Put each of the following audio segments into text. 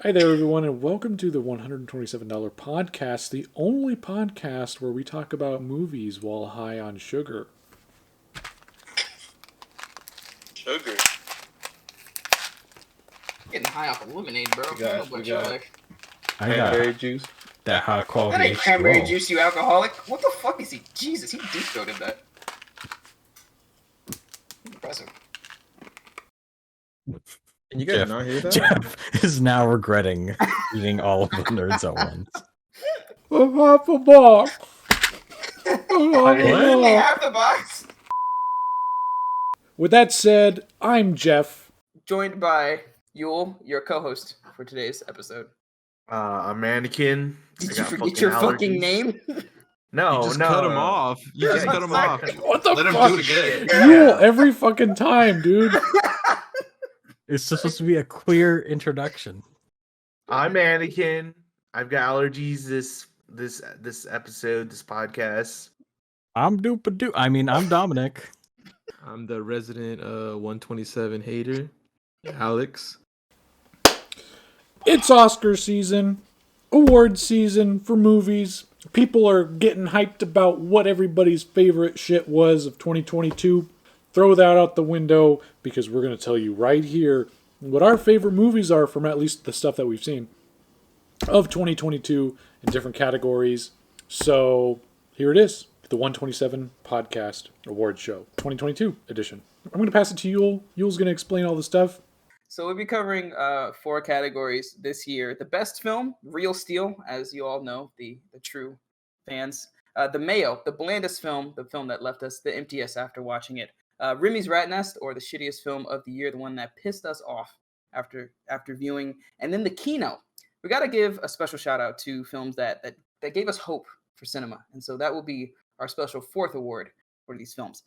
Hi there, everyone, and welcome to the $127 podcast, the only podcast where we talk about movies while high on sugar. Sugar. Getting high off of lemonade, bro. We got cranberry juice. That high That quality ain't cranberry H2O. juice, you alcoholic. What the fuck is he? Jesus, he deep throated that. Impressive. Can you guys not hear that? Jeff is now regretting eating all of the nerds at once. Half a box. Only half the box. With that said, I'm Jeff. Joined by Yule, your co-host for today's episode. I'm Aneken. Did you forget your fucking name? No, You just no. cut him off. You just cut him off. What the Let him fuck? do it again. Yule, every fucking time, dude. It's supposed to be a clear introduction. I'm Aneken. I've got allergies this episode, this podcast. I'm Dominick. I'm the resident 127 hater, Alex. It's Oscar season, award season for movies. People are getting hyped about what everybody's favorite shit was of 2022. Throw that out the window because we're going to tell you right here what our favorite movies are from at least the stuff that we've seen of 2022 in different categories. So here it is, the 127 Podcast Award Show, 2022 edition. I'm going to pass it to Yule. Yule's going to explain all the stuff. So we'll be covering 4 categories this year. The best film, Real Steel, as you all know, the true fans. The Mayo, the blandest film, the film that left us the emptiest after watching it. Remy's Rat Nest, or the shittiest film of the year, the one that pissed us off after viewing. And then the Kino. We got to give a special shout out to films that gave us hope for cinema. And so that will be our special 4th award for these films.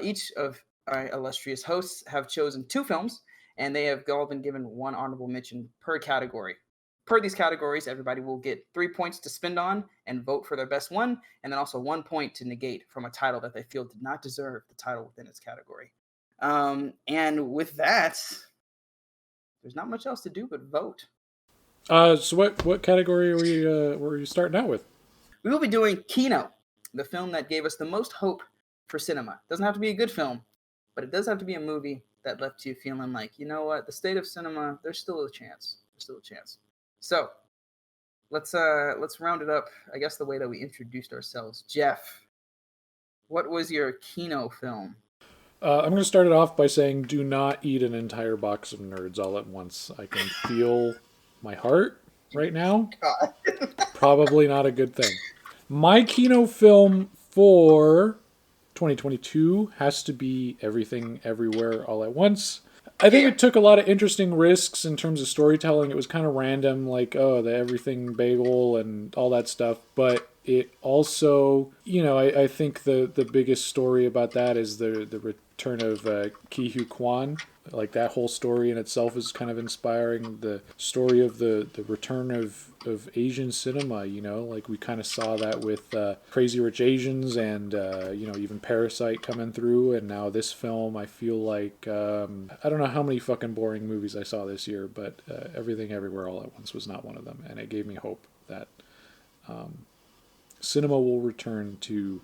Each of our illustrious hosts have chosen 2 films, and they have all been given 1 honorable mention per category. Per these categories, everybody will get 3 points to spend on and vote for their best one, and then also 1 point to negate from a title that they feel did not deserve the title within its category. And with that, there's not much else to do but vote. So what category were you starting out with? We will be doing Kino, the film that gave us the most hope for cinema. Doesn't have to be a good film, but it does have to be a movie that left you feeling like, you know what, the state of cinema, there's still a chance. So let's round it up, I guess, the way that we introduced ourselves. Jeff, what was your Kino film? I'm going to start it off by saying do not eat an entire box of nerds all at once. I can feel my heart right now. God. Probably not a good thing. My Kino film for 2022 has to be Everything Everywhere All at Once. I think it took a lot of interesting risks in terms of storytelling. It was kind of random, like, the everything bagel and all that stuff. But it also, I think the biggest story about that is the return of Ki Hu Kwan. Like, that whole story in itself is kind of inspiring. The story of the return of Asian cinema, like we kind of saw that with Crazy Rich Asians and, even Parasite coming through. And now this film, I feel like, I don't know how many fucking boring movies I saw this year, but Everything Everywhere All at Once was not one of them. And it gave me hope that cinema will return to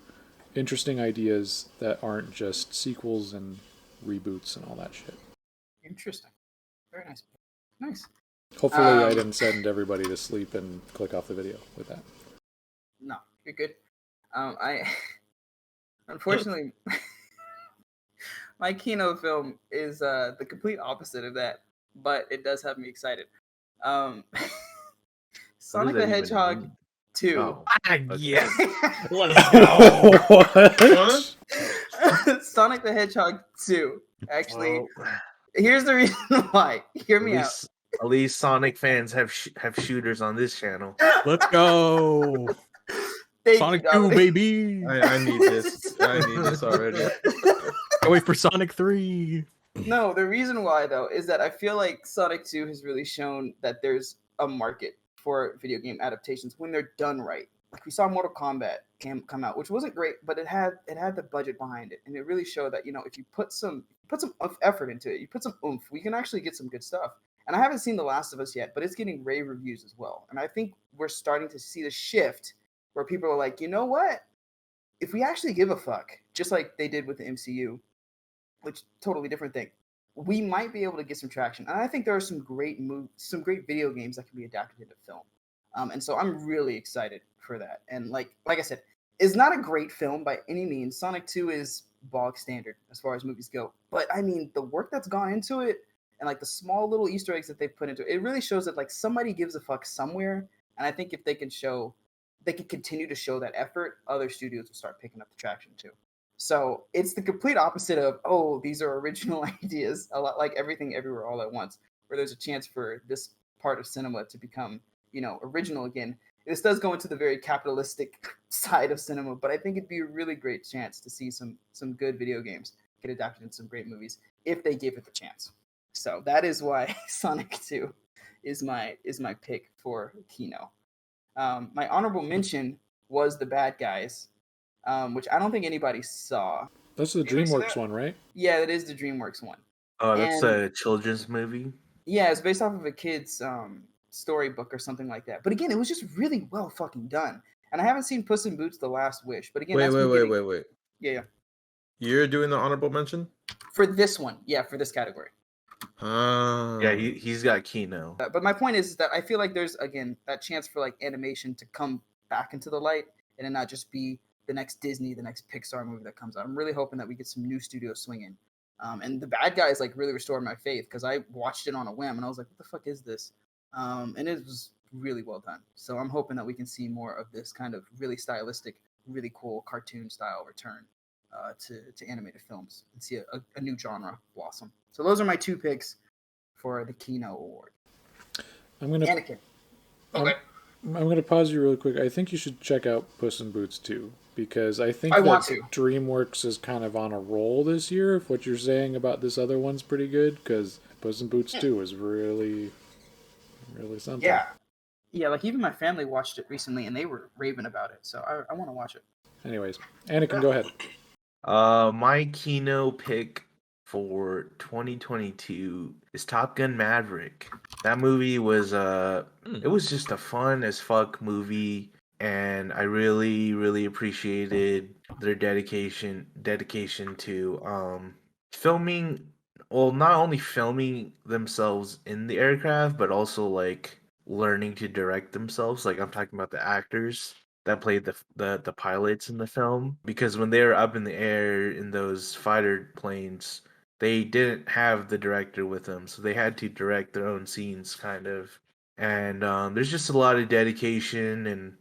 interesting ideas that aren't just sequels and reboots and all that shit. Interesting. Very nice. Nice. Hopefully I didn't send everybody to sleep and click off the video with that. No, you're good. I unfortunately my Kino film is the complete opposite of that, but it does have me excited. Sonic the Hedgehog 2. Oh. Yes. What? Sonic the Hedgehog 2. Actually, here's the reason why. Hear me out. At least Sonic fans have shooters on this channel. Let's go. Sonic 2, baby. I need this. I need this already. Can't wait for Sonic 3. No, the reason why, though, is that I feel like Sonic 2 has really shown that there's a market for video game adaptations when they're done right. Like, we saw Mortal Kombat come out, which wasn't great, but it had the budget behind it, and it really showed that, if you put some effort into it, you put some oomph, we can actually get some good stuff. And I haven't seen The Last of Us yet, but it's getting rave reviews as well. And I think we're starting to see the shift where people are like, you know what? If we actually give a fuck, just like they did with the MCU, which totally different thing, we might be able to get some traction. And I think there are some great video games that can be adapted into film. And so I'm really excited for that. And like I said, it's not a great film by any means. Sonic 2 is bog standard as far as movies go. But I mean, the work that's gone into it and like the small little Easter eggs that they've put into it, it really shows that like somebody gives a fuck somewhere. And I think if they can continue to show that effort, other studios will start picking up the traction too. So it's the complete opposite of, oh, these are original ideas, a lot like Everything Everywhere All at Once, where there's a chance for this part of cinema to become, original again. This does go into the very capitalistic side of cinema, but I think it'd be a really great chance to see some good video games get adapted into some great movies if they give it the chance. So that is why Sonic 2 is my pick for Kino. My honorable mention was The Bad Guys, which I don't think anybody saw. That's the DreamWorks one, right? Yeah, that is the DreamWorks one. Oh, that's a children's movie? Yeah, it's based off of a kid's storybook or something like that. But again, it was just really well fucking done. And I haven't seen Puss in Boots: The Last Wish. But again, wait. Yeah. You're doing the honorable mention? For this one. Yeah, for this category. Yeah, he's got Kino. But my point is that I feel like there's, again, that chance for like animation to come back into the light and it not just be the next Disney, the next Pixar movie that comes out. I'm really hoping that we get some new studios swinging. And The Bad Guys like really restored my faith because I watched it on a whim and I was like, what the fuck is this? And it was really well done. So I'm hoping that we can see more of this kind of really stylistic, really cool cartoon style return to animated films and see a new genre blossom. So those are my two picks for the Kino Award. Aneken. Okay. I'm going to pause you really quick. I think you should check out Puss in Boots 2 because I think DreamWorks is kind of on a roll this year. If what you're saying about this other one's pretty good, because Puss in Boots 2 is really, really something. Yeah, like even my family watched it recently and they were raving about it. So I want to watch it. Anyways, Aneken, go ahead. My Kino pick for 2022 is Top Gun Maverick. That movie was it was just a fun as fuck movie, and I really, really appreciated their dedication to filming. Well, not only filming themselves in the aircraft, but also like learning to direct themselves. Like I'm talking about the actors that played the pilots in the film, because when they were up in the air in those fighter planes, they didn't have the director with them, so they had to direct their own scenes, kind of. And there's just a lot of dedication and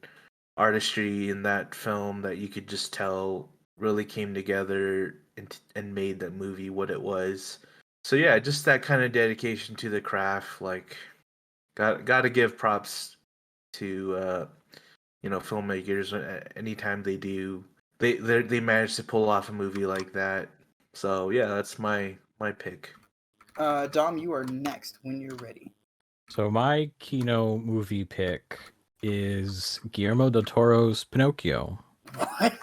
artistry in that film that you could just tell really came together and made that movie what it was. So yeah, just that kind of dedication to the craft. Like, got to give props to filmmakers. Anytime they do, they manage to pull off a movie like that. So yeah, that's my pick. Dom, you are next when you're ready. So my Kino movie pick is Guillermo del Toro's Pinocchio. What?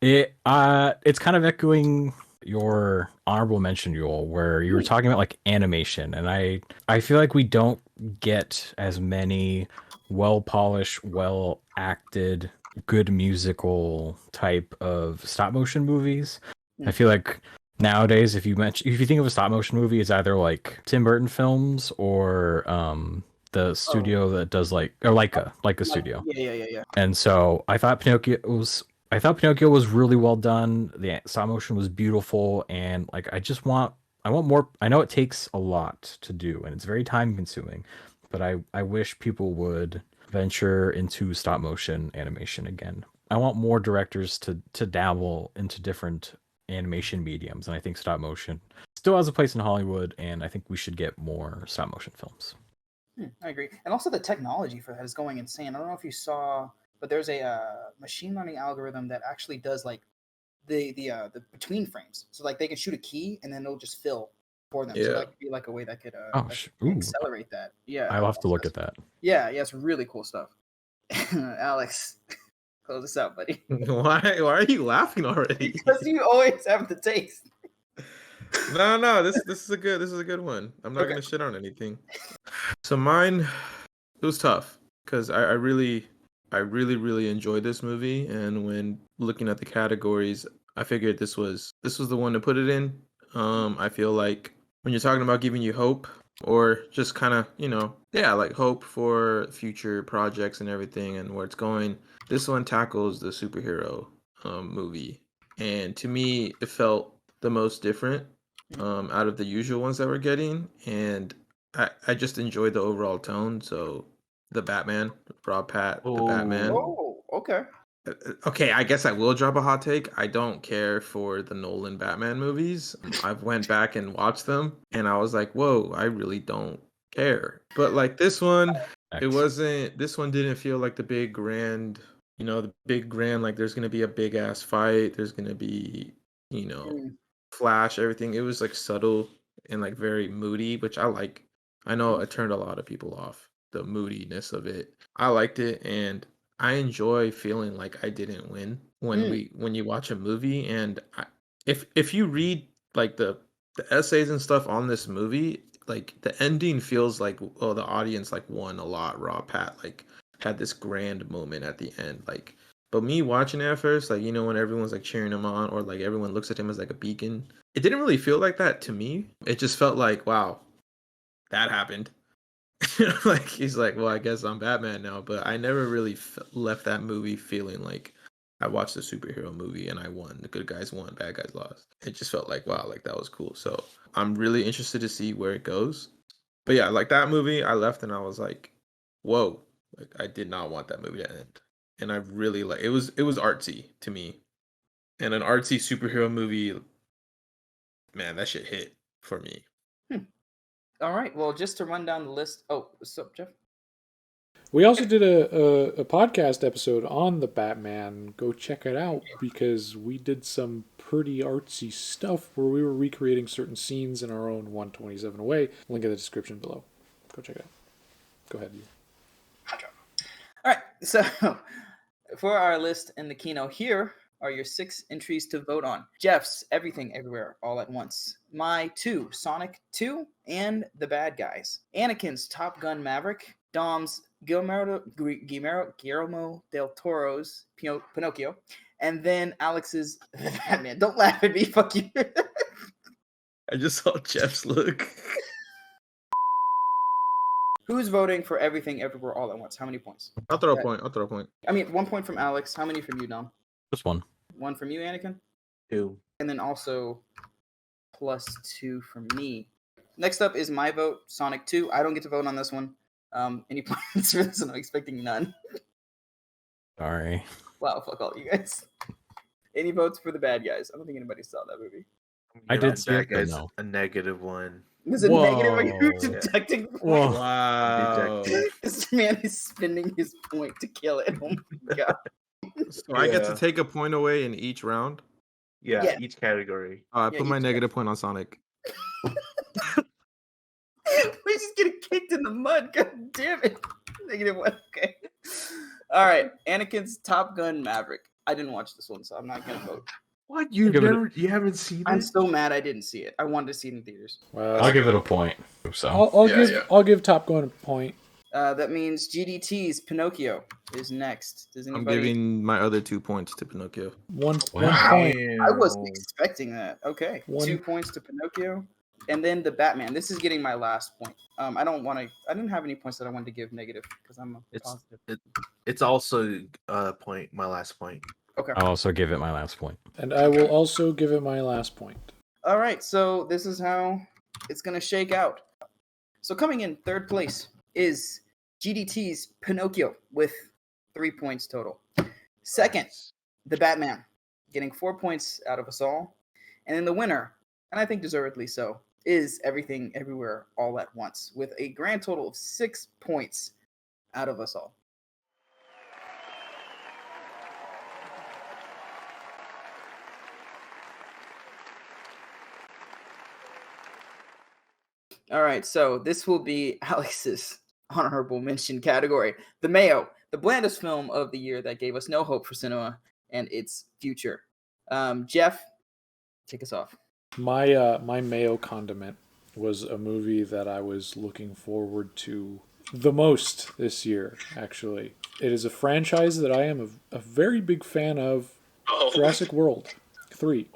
It's kind of echoing your honorable mention, Yul, where you were talking about like animation, and I feel like we don't get as many well-polished, well-acted, good musical type of stop-motion movies. I feel like nowadays, if you think of a stop-motion movie, it's either like Tim Burton films or the studio that does Leica Studio. Yeah. And so I thought Pinocchio was really well done. The stop motion was beautiful, and like I want more. I know it takes a lot to do, and it's very time consuming, but I wish people would venture into stop motion animation again. I want more directors to dabble into different animation mediums, and I think stop motion still has a place in Hollywood, and I think we should get more stop motion films. I agree. And also the technology for that is going insane. I don't know if you saw, but there's a machine learning algorithm that actually does like the between frames. So like they could shoot a key and then it'll just fill for them. Yeah. So that could be like a way that could accelerate that. Yeah. I'll have to look at that. Yeah, it's really cool stuff. Alex, close us out, buddy. Why are you laughing already? Because you always have the taste. No. This is a good one. I'm not Okay. gonna shit on anything. So mine, it was tough because I really enjoyed this movie, and when looking at the categories, I figured this was the one to put it in. I feel like when you're talking about giving you hope or just kind of like hope for future projects and everything and where it's going, this one tackles the superhero movie, and to me, it felt the most different out of the usual ones that we're getting, and I just enjoyed the overall tone. So the Batman, Rob Pat, the Batman. Oh, okay. Okay, I guess I will drop a hot take. I don't care for the Nolan Batman movies. I've went back and watched them, and I was like, whoa, I really don't care. But like this one, it wasn't. This one didn't feel like the big grand. The big grand. Like there's gonna be a big ass fight. There's gonna be flash everything. It was like subtle and like very moody, which I like. I know it turned a lot of people off, the moodiness of it. I liked it, and I enjoy feeling like I didn't win when you watch a movie. And if you read like the essays and stuff on this movie, like the ending feels like the audience like won a lot. Raw Pat like had this grand moment at the end, like. But me watching it at first, like when everyone's like cheering him on, or like everyone looks at him as like a beacon, it didn't really feel like that to me. It just felt like, wow, that happened. Like he's like, well, I guess I'm Batman now. But I never really left that movie feeling like I watched a superhero movie and I won. The good guys won, bad guys lost. It just felt like, wow, like that was cool. So I'm really interested to see where it goes. But yeah, like that movie, I left and I was like, whoa, like I did not want that movie to end. And I really like it was artsy to me. And an artsy superhero movie, man, that shit hit for me. All right. Well, just to run down the list. Oh, what's up, Jeff? We also did a podcast episode on the Batman. Go check it out because we did some pretty artsy stuff where we were recreating certain scenes in our own 127 way. Link in the description below. Go check it out. Go ahead. All right. So for our list in the Kino, here are your 6 entries to vote on. Jeff's Everything Everywhere All at Once. My 2, Sonic 2 and The Bad Guys. Anakin's Top Gun Maverick. Dom's Guillermo del Toro's Pinocchio. And then Alex's Batman. Don't laugh at me, fuck you. I just saw Jeff's look. Who's voting for Everything Everywhere All at Once? How many points? I'll throw a point. I mean, 1 point from Alex. How many from you, Dom? Just one. 1 from you, Aneken? 2. And then also +2 from me. Next up is my vote, Sonic 2. I don't get to vote on this one. Any points for this one? I'm expecting none. Sorry. Wow, fuck all you guys. Any votes for The Bad Guys? I don't think anybody saw that movie. I did see it, but Guy's no. a -1. Is it negative? Are you Whoa. deducting points? Whoa. Wow. This man is spending his point to kill it. Oh my god. So I get to take a point away in each round. Yeah, each category. I Yeah, put my each negative point on Sonic. We're just getting kicked in the mud. God damn it. -1. Okay. All right. Anakin's Top Gun Maverick. I didn't watch this one, so I'm not gonna vote. What? You haven't seen it? I'm so mad I didn't see it. I wanted to see it in theaters. I'll give it a point. So I'll give Top Gun a point. That means GDT's Pinocchio is next. Does I'm anybody? giving my other 2 points to Pinocchio. One Wow. point. I wasn't expecting that. Okay, 2 One- points to Pinocchio, and then the Batman. This is getting my last point. I don't want to. I didn't have any points that I wanted to give negative because I'm positive. It's also point. My last point. Okay. I'll also give it my last point. And I will also give it my last point. All right. So this is how it's gonna shake out. So coming in third place is GDT's Pinocchio with 3 points total. Second, the Batman, getting 4 points out of us all. And then the winner, and I think deservedly so, is Everything Everywhere All at Once with a grand total of 6 points out of us all. All right, so this will be Alex's honorable mention category. The Mayo, the blandest film of the year that gave us no hope for cinema and its future. Jeff, kick us off. My Mayo condiment was a movie that I was looking forward to the most this year. Actually, it is a franchise that I am a very big fan of. Jurassic World 3,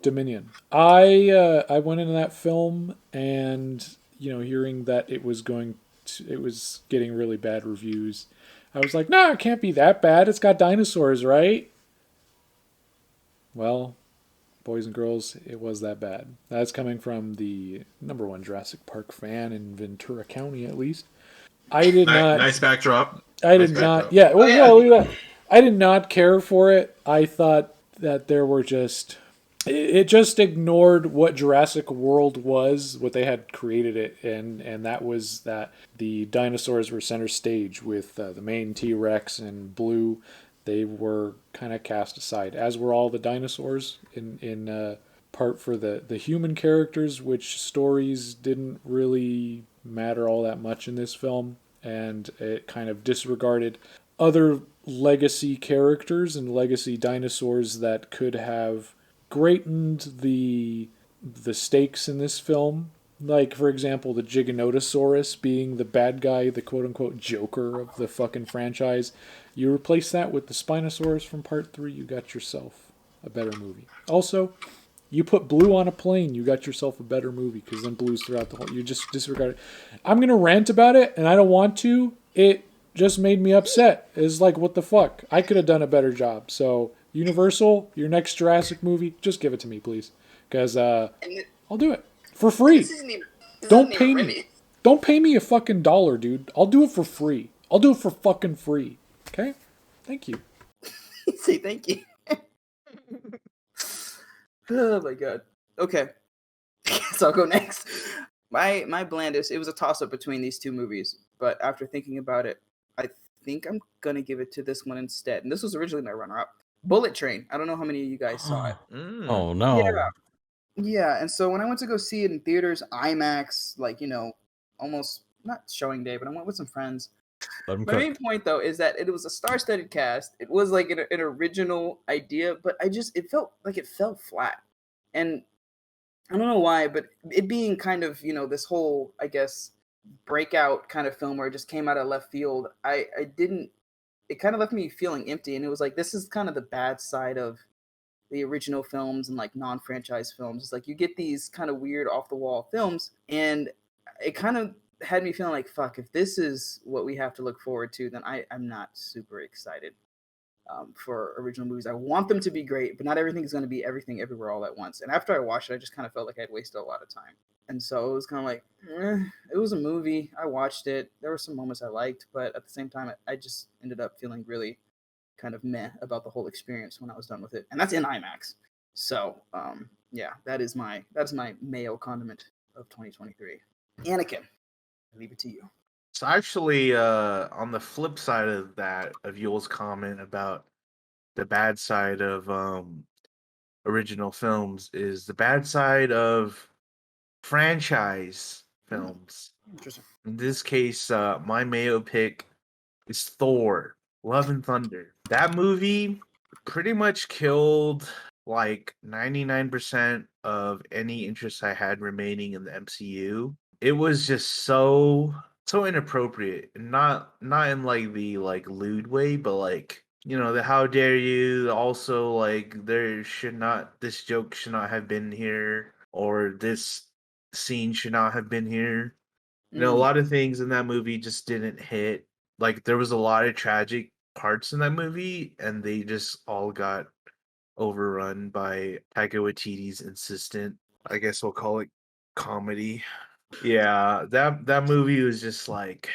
Dominion. I went into that film and hearing that it was getting really bad reviews. I was like, nah, it can't be that bad. It's got dinosaurs, right? Well, boys and girls, it was that bad. That's coming from the number one Jurassic Park fan in Ventura County, at least. I did not. Nice backdrop. I Nice did not. backdrop. Yeah. Well, yeah. Look at that. I did not care for it. I thought that there were just. It just ignored what Jurassic World was, what they had created it, and that was that the dinosaurs were center stage with the main T Rex and Blue. They were kind of cast aside, as were all the dinosaurs in part for the human characters, which stories didn't really matter all that much in this film, and it kind of disregarded other legacy characters and legacy dinosaurs that could have greatened the stakes in this film. Like, for example, the Giganotosaurus being the bad guy, the quote-unquote Joker of the fucking franchise. You replace that with the Spinosaurus from Part 3, you got yourself a better movie. Also, you put Blue on a plane, you got yourself a better movie, because then Blue's throughout the whole... You just disregard it. I'm going to rant about it, and I don't want to. It just made me upset. It's like, what the fuck? I could have done a better job. So, Universal, your next Jurassic movie, just give it to me, please. Because I'll do it. For free. Don't pay me. Don't pay me a fucking dollar, dude. I'll do it for free. I'll do it for fucking free. Okay? Thank you. Say thank you. Oh my god. Okay. So I'll go next. My blandest, it was a toss-up between these two movies, but after thinking about it, I think I'm gonna give it to this one instead. And this was originally my runner-up. Bullet Train. I don't know how many of you guys saw it. Oh no. Yeah. Yeah, and so when I went to go see it in theaters, IMAX, almost not showing day, but I went with some friends. Let 'em My cook. main point, though, is that it was a star-studded cast. It was like an original idea, but it felt like it fell flat. And I don't know why, but it being kind of, this whole, I guess, breakout kind of film where it just came out of left field, I didn't, it kind of left me feeling empty. And it was like, this is kind of the bad side of the original films and like non-franchise films. It's like you get these kind of weird off-the-wall films, and it kind of had me feeling like, fuck, if this is what we have to look forward to, then I'm not super excited for original movies. I want them to be great, but not everything is going to be everything everywhere all at once. And after I watched it, I just kind of felt like I'd wasted a lot of time. And so it was kind of like, it was a movie. I watched it. There were some moments I liked, but at the same time, I just ended up feeling really kind of meh about the whole experience when I was done with it. And that's in IMAX. So, yeah, that's my Mayo condiment of 2023. Aneken, I leave it to you. So actually, on the flip side of that, of Yule's comment about the bad side of original films, is the bad side of franchise films. Interesting. In this case, my Mayo pick is Thor: Love and Thunder. That movie pretty much killed like 99% of any interest I had remaining in the MCU. It was just so inappropriate, not in like the like lewd way, but like, the how dare you, also like this joke should not have been here, or this scene should not have been here. A lot of things in that movie just didn't hit. Like, there was a lot of tragic parts in that movie, and they just all got overrun by Taika Waititi's insistent, I guess we'll call it, comedy. Yeah, that movie was just like,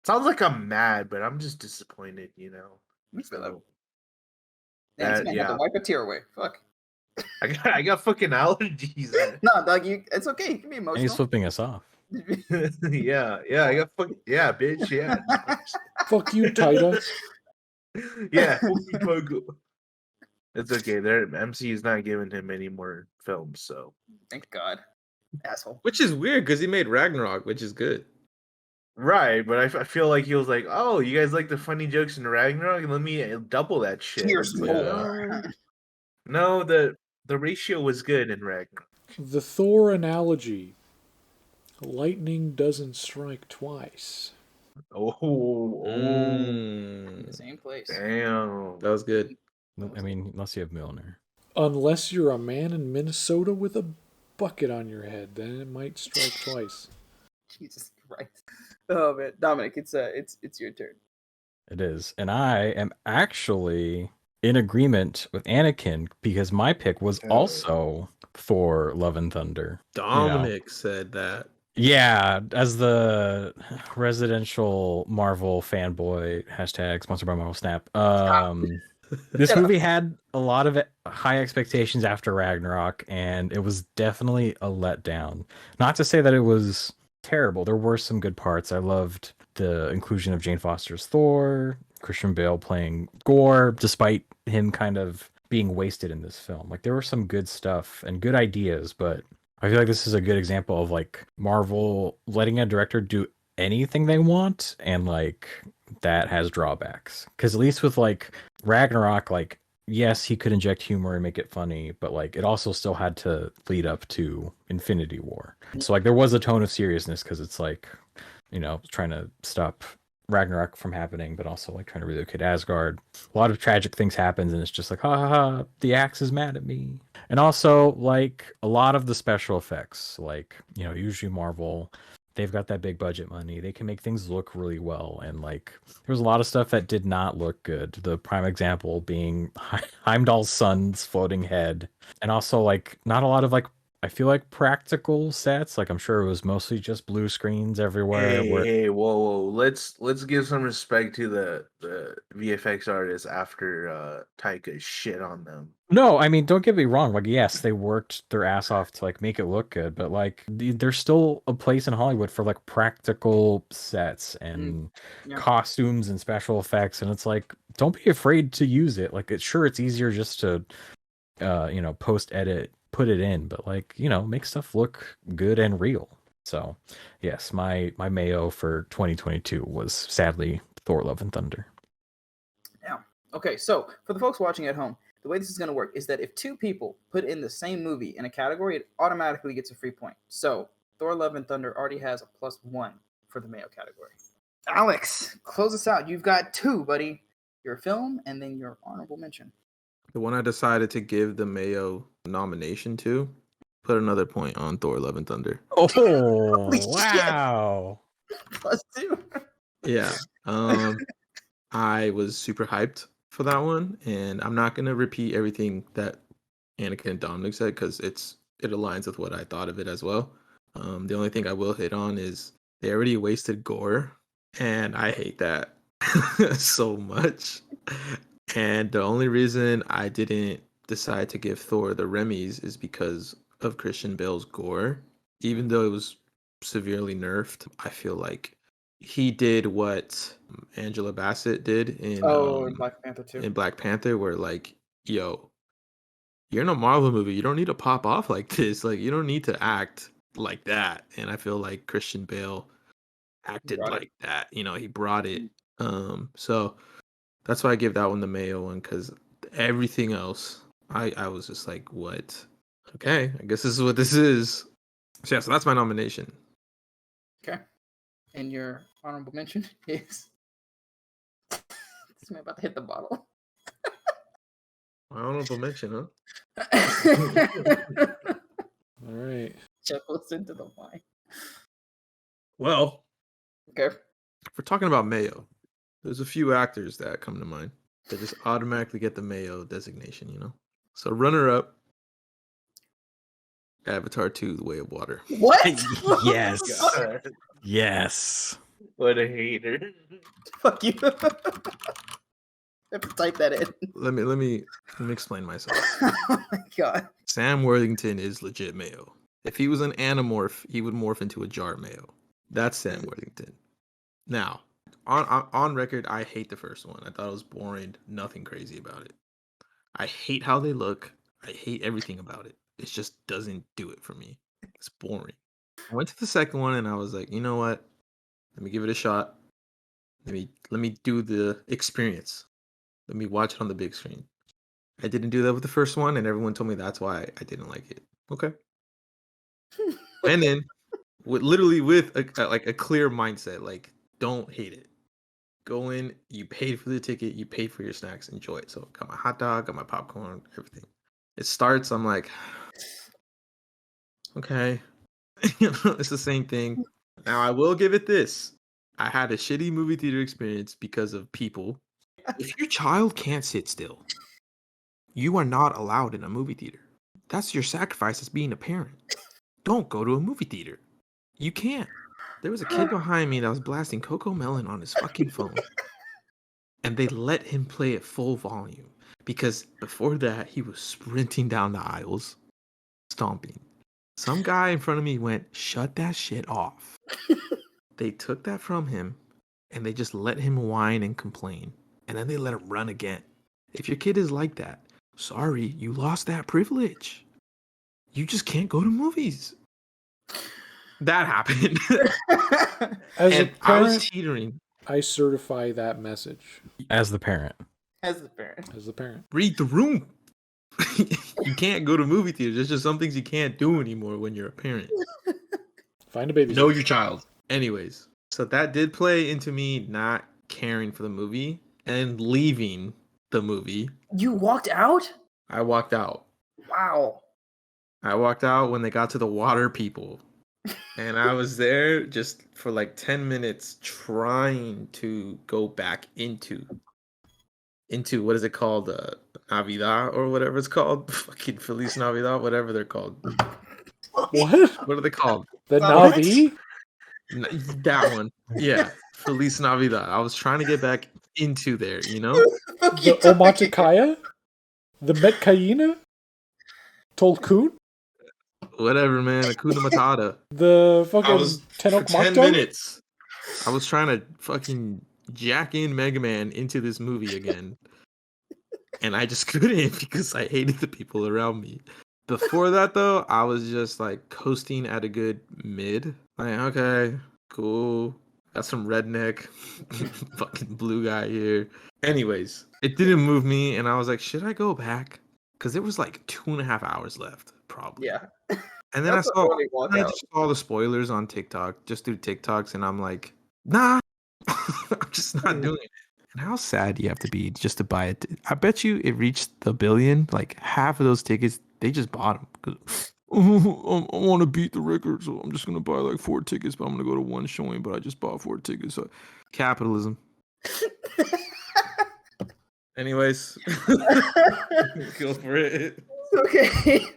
sounds like I'm mad, but I'm just disappointed, I feel So, Thanks, man. yeah. Have to wipe a tear away. Fuck. I got fucking allergies. No, dog, it's okay. You can be And he's emotional. flipping us off. yeah, I got bitch, yeah. Fuck you, Taita. Yeah, fucking Pogo. It's okay. Their MC is not giving him any more films, so Thank God. Asshole. Which is weird because he made Ragnarok, which is good. right. But I feel like he was like, "Oh, you guys like the funny jokes in Ragnarok? Let me double that shit." Here's But, more. no, the ratio was good in Ragnarok. The Thor analogy. Lightning doesn't strike twice. Oh, In the Mm, same place. damn. that was good. I mean, unless you have Milner. Unless you're a man in Minnesota with a bucket on your head, then it might strike twice. Jesus Christ. Oh man, Dominic, it's your turn. It is. And I am actually in agreement with Aneken because my pick was also Thor Love and Thunder. Dominick said that. Yeah, as the residential Marvel fanboy, hashtag sponsored by Marvel Snap. This Shut up. movie had a lot of high expectations after Ragnarok, and it was definitely a letdown. Not to say that it was terrible. There were some good parts. I loved the inclusion of Jane Foster's Thor, Christian Bale playing Gore, despite him kind of being wasted in this film. Like there were some good stuff and good ideas, but I feel like this is a good example of like Marvel letting a director do anything they want, and like that has drawbacks. Because at least with like Ragnarok, like yes, he could inject humor and make it funny, but like it also still had to lead up to Infinity War. So like there was a tone of seriousness because it's like, you know, trying to stop Ragnarok from happening, but also like trying to relocate Asgard. A lot of tragic things happens, and it's just like, ha ha ha, the axe is mad at me. And also like a lot of the special effects, like, you know, usually Marvel, they've got that big budget money. They can make things look really well. And like there was a lot of stuff that did not look good. The prime example being Heimdall's son's floating head. And also like not a lot of like, I feel like practical sets. Like I'm sure it was mostly just blue screens everywhere. Hey, whoa. Let's give some respect to the VFX artists after Taika shit on them. No, I mean, don't get me wrong. Like, yes, they worked their ass off to like make it look good, but like, there's still a place in Hollywood for like practical sets and Yeah. costumes and special effects, and it's like, don't be afraid to use it. Like, it's easier just to, you know, post edit, put it in, but like, you know, make stuff look good and real. So, yes, my Mayo for 2022 was sadly Thor: Love and Thunder. Yeah. Okay, so for the folks watching at home, the way this is going to work is that if two people put in the same movie in a category, it automatically gets a free point. So Thor: Love and Thunder already has a +1 for the Mayo category. Alex, close us out. You've got 2, buddy. Your film and then your honorable mention. The one I decided to give the Mayo nomination to, put another point on Thor: Love and Thunder. Oh, Holy shit. wow. +2. Yeah. I was super hyped for that one, and I'm not gonna repeat everything that Aneken and Dominic said because it aligns with what I thought of it as well. The only thing I will hit on is they already wasted Gore, and I hate that so much. And the only reason I didn't decide to give Thor the Remy's is because of Christian Bale's Gore. Even though it was severely nerfed, I feel like he did what Angela Bassett did in in Black Panther 2. Black Panther, where like, yo, you're in a Marvel movie. You don't need to pop off like this. Like, you don't need to act like that. And I feel like Christian Bale acted like that. You know, he brought it. So that's why I give that one the Mayo one, because everything else, I was just like, what? Okay, I guess this is what this is. So yeah, so that's my nomination. Okay. And your honorable mention is this man about to hit the bottle. My honorable mention, huh? All right. Chuckles into the wine. Well, Okay. if we're talking about Mayo, there's a few actors that come to mind that just automatically get the Mayo designation, you know? So runner-up, Avatar 2, The Way of Water. What? Yes. God, Yes. what a hater. Fuck you. I have to type that in. Let me explain myself. Oh my god. Sam Worthington is legit Mayo. If he was an Animorph, he would morph into a jar Mayo. That's Sam Worthington. Now, on record, I hate the first one. I thought it was boring. Nothing crazy about it. I hate how they look. I hate everything about it. It just doesn't do it for me. It's boring. I went to the second one and I was like, you know what? Let me give it a shot. Let me do the experience. Let me watch it on the big screen. I didn't do that with the first one, and everyone told me that's why I didn't like it. Okay. Went in with a clear mindset. Like, don't hate it. Go in. You paid for the ticket. You paid for your snacks. Enjoy it. So got my hot dog, got my popcorn, everything. It starts. I'm like, okay, it's the same thing. Now I will give it this. I had a shitty movie theater experience because of people. If your child can't sit still, you are not allowed in a movie theater. That's your sacrifice as being a parent. Don't go to a movie theater. You can't. There was a kid behind me that was blasting Coco Melon on his fucking phone. And they let him play at full volume. Because before that, he was sprinting down the aisles, stomping. Some guy in front of me went, shut that shit off. They took that from him, and they just let him whine and complain. And then they let him run again. If your kid is like that, sorry, you lost that privilege. You just can't go to movies. That happened. As a And I was parent, teetering. I certify that message As the parent. As the parent. as the parent. Read the room. You can't go to movie theaters. There's just some things you can't do anymore when you're a parent. Find a baby. Know your child. Anyways, so that did play into me not caring for the movie and leaving the movie. You walked out? I walked out. Wow. I walked out when they got to the water people. And I was there just for like 10 minutes trying to go back into what is it called? Navidad or whatever it's called. Fucking Feliz Navidad, whatever they're called. What? What are they called? The What? Navi? That one. Yeah. Feliz Navidad. I was trying to get back into there, you know? The Omatikaya? The Metkaina? Tolkun? Whatever, man. Akuna Matata. The I fucking was for Tenok 10 Makto? minutes. I was trying to fucking jack in Mega Man into this movie again. And I just couldn't because I hated the people around me. Before that, though, I was just like coasting at a good mid. Like, okay, cool. Got some redneck fucking blue guy here. Anyways, it didn't move me. And I was like, should I go back? Because there was like 2.5 hours left, probably. Yeah. And then That's I a saw early walkout. I just saw the spoilers on TikTok, just through TikToks, and I'm like, nah, I'm just not doing it. And how sad do you have to be just to buy it? I bet you it reached the billion. Like half of those tickets, they just bought them. Cause, I want to beat the record, so I'm just gonna buy like 4 tickets, but I'm gonna go to one showing. But I just bought 4 tickets. So capitalism. Anyways, go for it. Okay.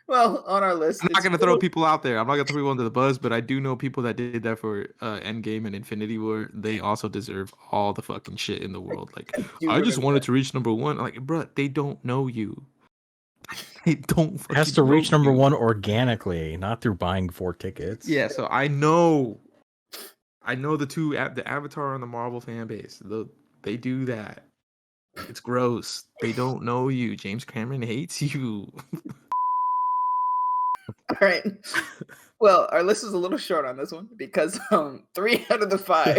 Well, on our list, I'm not it's gonna throw people out there. I'm not gonna throw people under the bus, but I do know people that did that for Endgame and Infinity War. They also deserve all the fucking shit in the world. Like, do I just remember wanted that. to reach number 1. Like, bruh, they don't know you. They don't. It has fucking to reach know number you. 1 organically, not through buying 4 tickets. Yeah, so I know the Avatar and the Marvel fan base. They do that. It's gross. They don't know you. James Cameron hates you. All right. Well, our list is a little short on this one because 3 out of the 5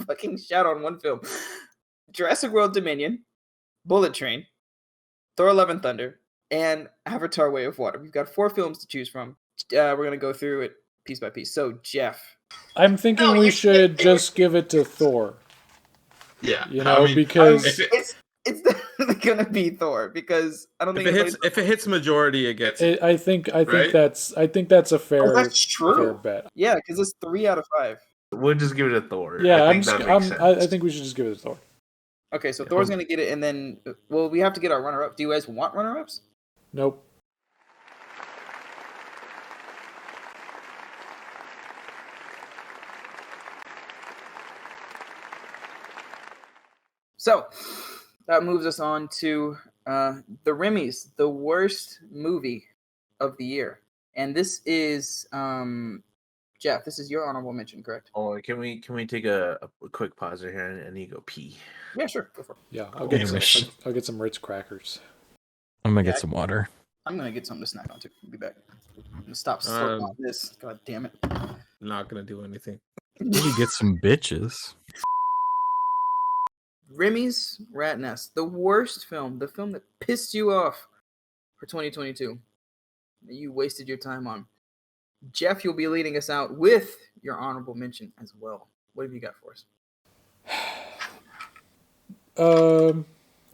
fucking shout on one film: Jurassic World Dominion, Bullet Train, Thor: Love and Thunder, and Avatar: Way of Water. We've got 4 films to choose from. We're gonna go through it piece by piece. So, Jeff. I'm thinking No, we you should can't do it. just give it to Thor. Yeah, You know, because It's definitely gonna be Thor because I don't think if it hits majority, it gets it. I think Right? that's a fair, that's true. fair bet. Yeah, because it's 3 out of 5. We'll just give it a Thor. Yeah, I think that makes sense. I think we should just give it to Thor. Okay, so Yeah. Thor's gonna get it, and then we have to get our runner-up. Do you guys want runner-ups? Nope. So that moves us on to the Remy's, the worst movie of the year, and this is Jeff. This is your honorable mention, correct? Oh, can we take a quick pause here and you go pee? Yeah, sure. Go for it. Yeah, I'll Okay, get some. wish. I'll get some Ritz crackers. I'm gonna Yeah, get some water. I'm gonna get something to snack on too. I'll be back. I'm gonna stop slurping on this. God damn it. Not gonna do anything. Maybe get some bitches. Remy's Rat Nest, the worst film, the film that pissed you off for 2022, that you wasted your time on. Jeff, you'll be leading us out with your honorable mention as well. What have you got for us?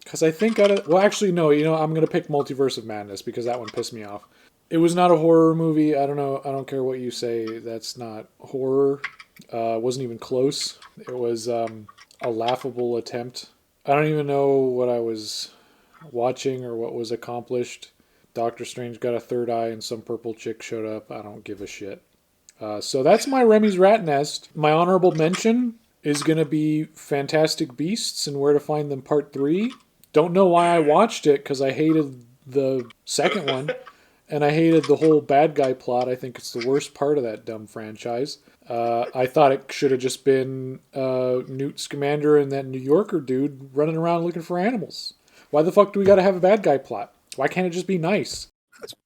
Because I think well, actually, no. I'm gonna pick Multiverse of Madness because that one pissed me off. It was not a horror movie. I don't know. I don't care what you say. That's not horror. Wasn't even close. It was a laughable attempt. I don't even know what I was watching or what was accomplished. Doctor Strange got a third eye and some purple chick showed up. I don't give a shit. So that's my Remy's Rat Nest. My honorable mention is going to be Fantastic Beasts and Where to Find Them Part 3. Don't know why I watched it because I hated the second one. And I hated the whole bad guy plot. I think it's the worst part of that dumb franchise. I thought it should have just been Newt Scamander and that New Yorker dude running around looking for animals. Why the fuck do we got to have a bad guy plot? Why can't it just be nice?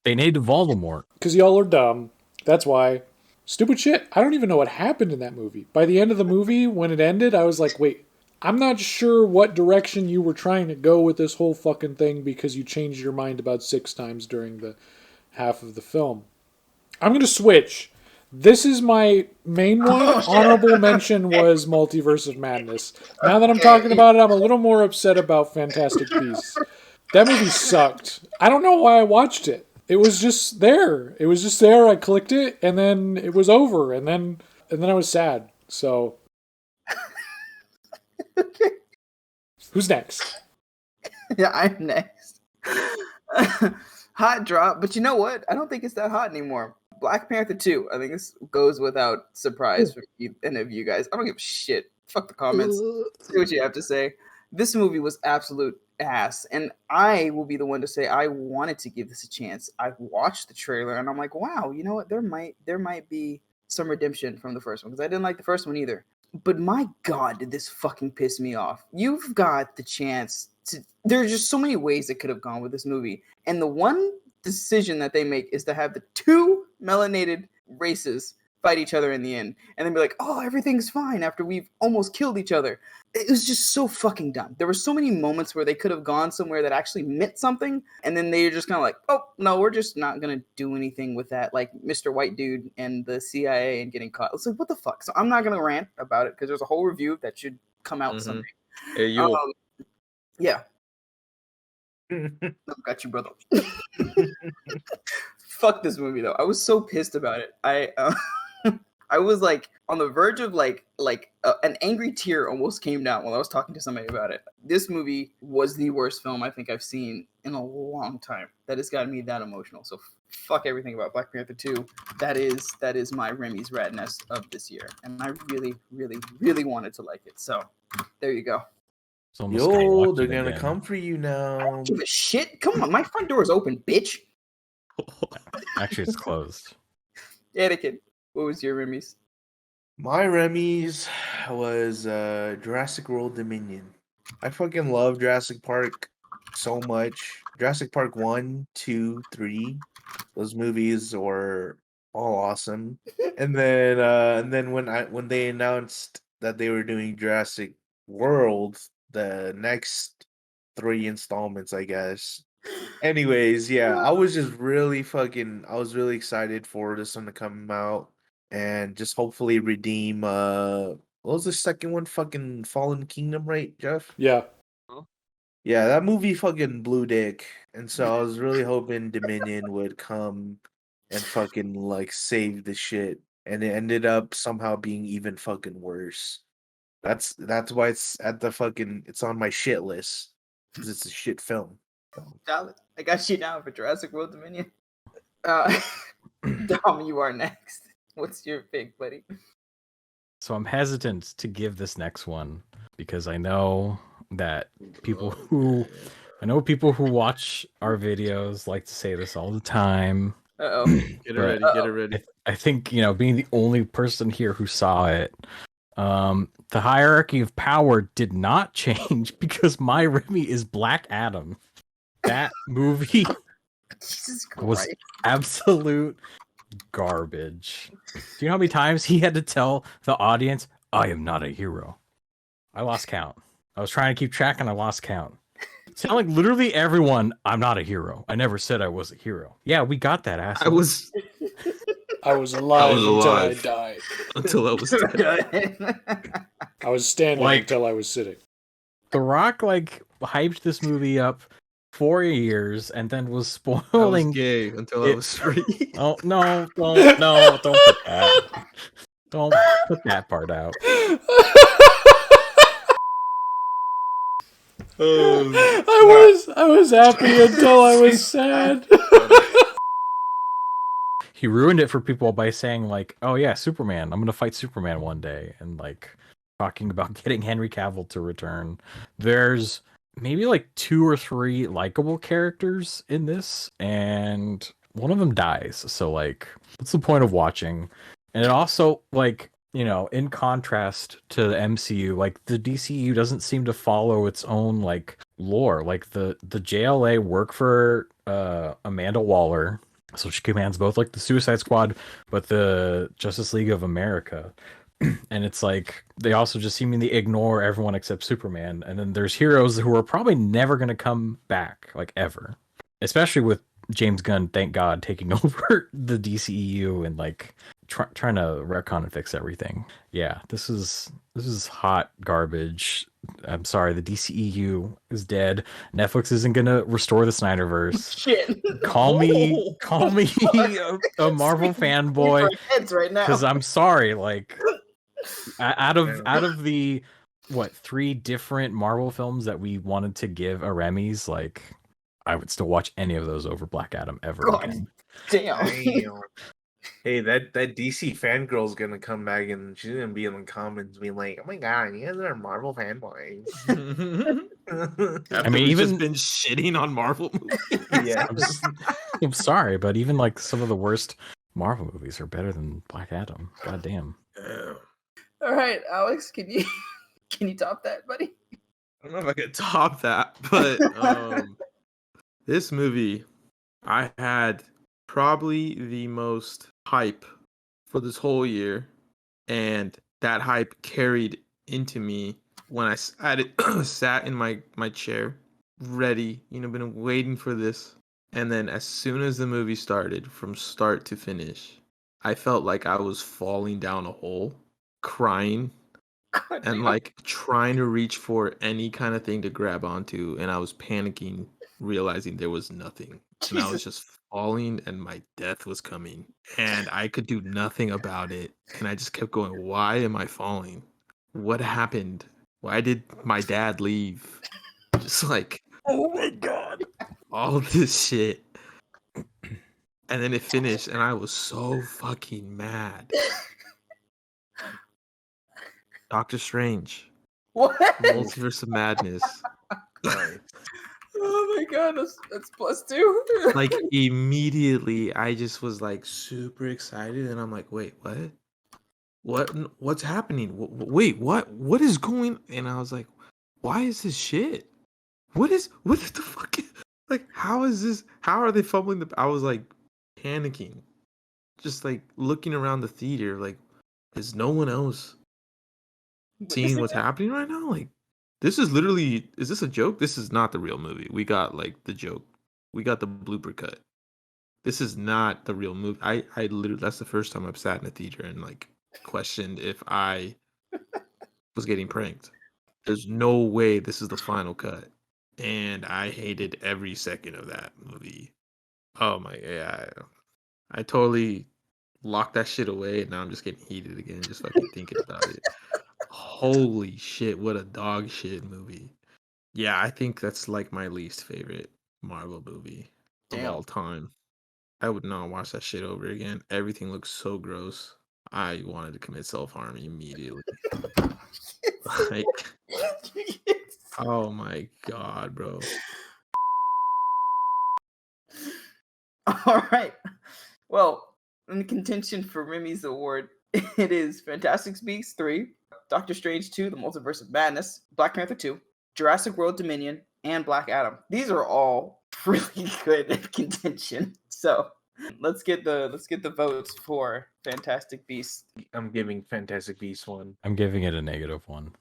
They need Voldemort. Because y'all are dumb. That's why. Stupid shit. I don't even know what happened in that movie. By the end of the movie, when it ended, I was like, wait, I'm not sure what direction you were trying to go with this whole fucking thing because you changed your mind about 6 times during the half of the film. I'm going to switch. This is my main one. Honorable mention was Multiverse of Madness. Now that I'm talking about it, I'm a little more upset about Fantastic Beasts. That movie sucked. I don't know why I watched it. It was just there. It was just there. I clicked it, and then it was over, and then I was sad. So, Okay. Who's next? Yeah, I'm next. Hot drop, but you know what? I don't think it's that hot anymore. Black Panther 2. I think this goes without surprise for any of you guys. I don't give a shit. Fuck the comments. See what you have to say. This movie was absolute ass, and I will be the one to say I wanted to give this a chance. I've watched the trailer, and I'm like, wow, you know what? There might be some redemption from the first one because I didn't like the first one either. But my God, did this fucking piss me off? You've got the chance to. There are just so many ways it could have gone with this movie, and the one decision that they make is to have the 2 melanated races fight each other in the end, and then be like, oh, everything's fine after we've almost killed each other. It was just so fucking dumb. There were so many moments where they could have gone somewhere that actually meant something, and then they're just kind of like, oh, no, we're just not going to do anything with that, like Mr. White Dude and the CIA and getting caught. It's like, what the fuck? So I'm not going to rant about it, because there's a whole review that should come out someday. Hey, you. Yeah. Got you, brother. Fuck this movie, though. I was so pissed about it. I was like on the verge of an angry tear almost came down while I was talking to somebody about it. This movie was the worst film I think I've seen in a long time. That has gotten me that emotional. So fuck everything about Black Panther 2. That is my Remy's Rat Nest of this year, and I really, really, really wanted to like it. So there you go. Yo, they're gonna come for you now. I don't give a shit. Come on, my front door is open, bitch. Actually, it's closed. Aneken, what was your Remy's? My Remy's was Jurassic World Dominion. I fucking love Jurassic Park so much. Jurassic Park 1, 2, 3. Those movies were all awesome. And then when they announced that they were doing Jurassic World, the next 3 installments, I guess. Anyways, yeah, I was really excited for this one to come out and just hopefully redeem what was the second one? Fucking Fallen Kingdom, right, Jeff? Yeah. Yeah, that movie fucking blew dick. And so I was really hoping Dominion would come and fucking like save the shit. And it ended up somehow being even fucking worse. That's why it's it's on my shit list. Because it's a shit film. Solid. I got you down for Jurassic World Dominion. Dom, you are next. What's your pick, buddy? So I'm hesitant to give this next one because I know that people who watch our videos like to say this all the time. Uh-oh. Get it ready. I think, being the only person here who saw it, the hierarchy of power did not change because my Remy is Black Adam. That movie Jesus was Christ. absolute garbage. Do you know how many times he had to tell the audience, I am not a hero? I lost count. I was trying to keep track and I lost count. Telling literally everyone, I'm not a hero. I never said I was a hero. Yeah, we got that, asshole. I was alive until I alive. died. Until I was dead. I was standing Like- until I was sitting. The Rock hyped this movie up 4 years and then was I was spoiling. gay until I it- was straight. Oh no! Don't put that. Don't put that part out. I was happy until I was sad. He ruined it for people by saying "Oh yeah, Superman. I'm gonna fight Superman one day," and talking about getting Henry Cavill to return. There's maybe 2 or 3 likable characters in this, and one of them dies. So what's the point of watching? And it also in contrast to the MCU, the DCU doesn't seem to follow its own lore. The JLA work for Amanda Waller, so she commands both the Suicide Squad, but the Justice League of America. And it's they also just seemingly ignore everyone except Superman. And then there's heroes who are probably never going to come back, ever. Especially with James Gunn, thank God, taking over the DCEU and trying to retcon and fix everything. Yeah, this is hot garbage. I'm sorry, the DCEU is dead. Netflix isn't gonna restore the Snyderverse. Shit. Call me a Marvel fanboy, Right now. because I'm sorry. Out of the 3 different Marvel films that we wanted to give a Remy's, I would still watch any of those over Black Adam ever God. again. Damn. Damn. Hey, that DC fangirl's gonna come back and she's gonna be in the comments being like, "Oh my god, you guys are Marvel fanboys." After mean, we've even- just been shitting on Marvel movies. Yeah. I'm sorry, but even some of the worst Marvel movies are better than Black Adam. God damn. Yeah. All right, Alex, can you top that, buddy? I don't know if I could top that, but this movie, I had probably the most hype for this whole year, and that hype carried into me when I sat in my chair, ready, been waiting for this. And then as soon as the movie started, from start to finish, I felt like I was falling down a hole, crying, God and damn. trying to reach for any kind of thing to grab onto, and I was panicking, realizing there was nothing. And I was Jesus. just falling and my death was coming. And I could do nothing about it. And I just kept going, why am I falling? What happened? Why did my dad leave? Just oh my god. All this shit. And then it finished and I was so fucking mad. Doctor Strange. What? Multiverse of Madness. Nice. Oh my god, that's +2. Immediately I just was super excited and I'm like, wait, what's happening? Wait, what is going? And I was like, why is this shit? What is the fuck? How is this? How are they fumbling I was panicking, just looking around the theater, is no one else seeing what's happening right now? This is literally, is this a joke? This is not the real movie. We got the joke. We got the blooper cut. This is not the real movie. I literally, that's the first time I've sat in a theater and questioned if I was getting pranked. There's no way this is the final cut. And I hated every second of that movie. Oh my, yeah. I totally locked that shit away and now I'm just getting heated again, just fucking thinking about it. Holy shit, what a dog shit movie. Yeah, I think that's my least favorite Marvel movie of Damn. all time. I would not watch that shit over again. Everything looks so gross. I wanted to commit self-harm immediately. Oh my god, bro. All right. Well, in the contention for Remy's award, it is Fantastic Beasts 3, Doctor Strange 2, The Multiverse of Madness, Black Panther 2, Jurassic World Dominion, and Black Adam. These are all really good contention. So let's get the votes for Fantastic Beasts. I'm giving Fantastic Beasts 1. I'm giving it a -1.